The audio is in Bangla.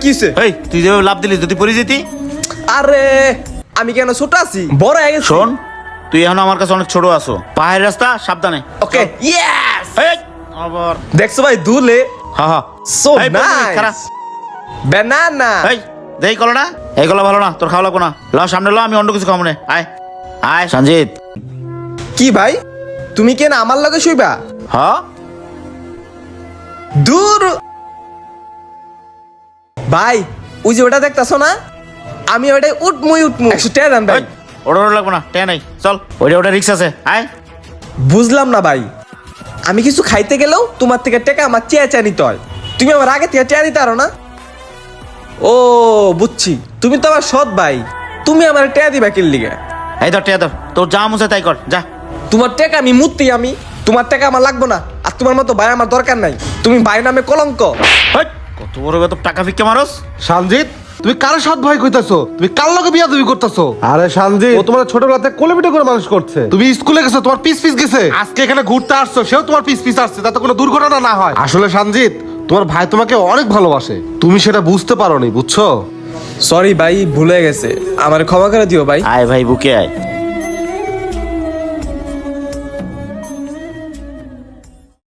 কি হইছে? এই তুই যে লাভ দিলি যদি পড়ে যেতি। আরে আমি কেন ছোট আছি, বড় হয়ে গেছি। শোন তুই এখন আমার কাছে অনেক ছোট আছো, পাহাড়ের রাস্তা সাবধানে। Okay yes. এই আবার দেখছো ভাই দুলে হা হা সো এই বল, খারা। Nice banana. এই দেই কলো না, এই কলা ভালো না, তোর খাওয়া লাগবো না। ল সামনে ল, আমি অন্য কিছু খাবো না। আয় আয় সঞ্জিত। কি ভাই তুমি কেন আমার লগে শুইবা? হ্যাঁ দূর ভাই, ওই যে ওটা দেখতাছো না, আমি ওটাই উঠমু 100 টাকা দেন ভাই। ওটা লাগবো না, টেন নাই, চল ওটা রিক্স আছে। আয় বুঝলাম না ভাই, আমি কিছু খাইতে গেলেও তোমার থেকে টাকা আমার চেয়ে নিতে হয়, তুমি আমার আগে থেকে চেয়ে নিতে পারো না? ও বুঝছি, তুমি তো আমার সৎ ভাই, তুমি আমার টাকা দিবা কিল লিগে? এই ধর টেয়া ধর, তোর যা মুছে তাই কর যা। তোমার টাকা আমি মুত্তি, আমি তোমার টাকা আমার লাগবো না, আর তোমার মতো ভাই আমার দরকার নাই, তুমি ভাই নামে কলঙ্ক। হেই, কত বড় কত টাকা ভিক্ষা মারস। সঞ্জিত তুমি কার সৎ ভাই কইতাছো? তুমি কার লগে বিয়া তুমি করতেছো? আরে সঞ্জিত ও তোমার ছোটবেলাতে কোলে পিঠে করে মানুষ করছে, তুমি স্কুলে গেছো তোমার পিস পিস গেছে, আজকে এখানে ঘুরতে আসছো সেও তোমার পিস পিস আসছে, তাতে কোনো দুর্ঘটনা না হয়। আসলে সঞ্জিত তোমার ভাই তোমাকে অনেক ভালোবাসে, তুমি সেটা বুঝতে পারোনি, বুঝছো? সরি ভাই, ভুলে গেছে, আমার ক্ষমা করে দিও ভাই। আয় ভাই বুকে আয়।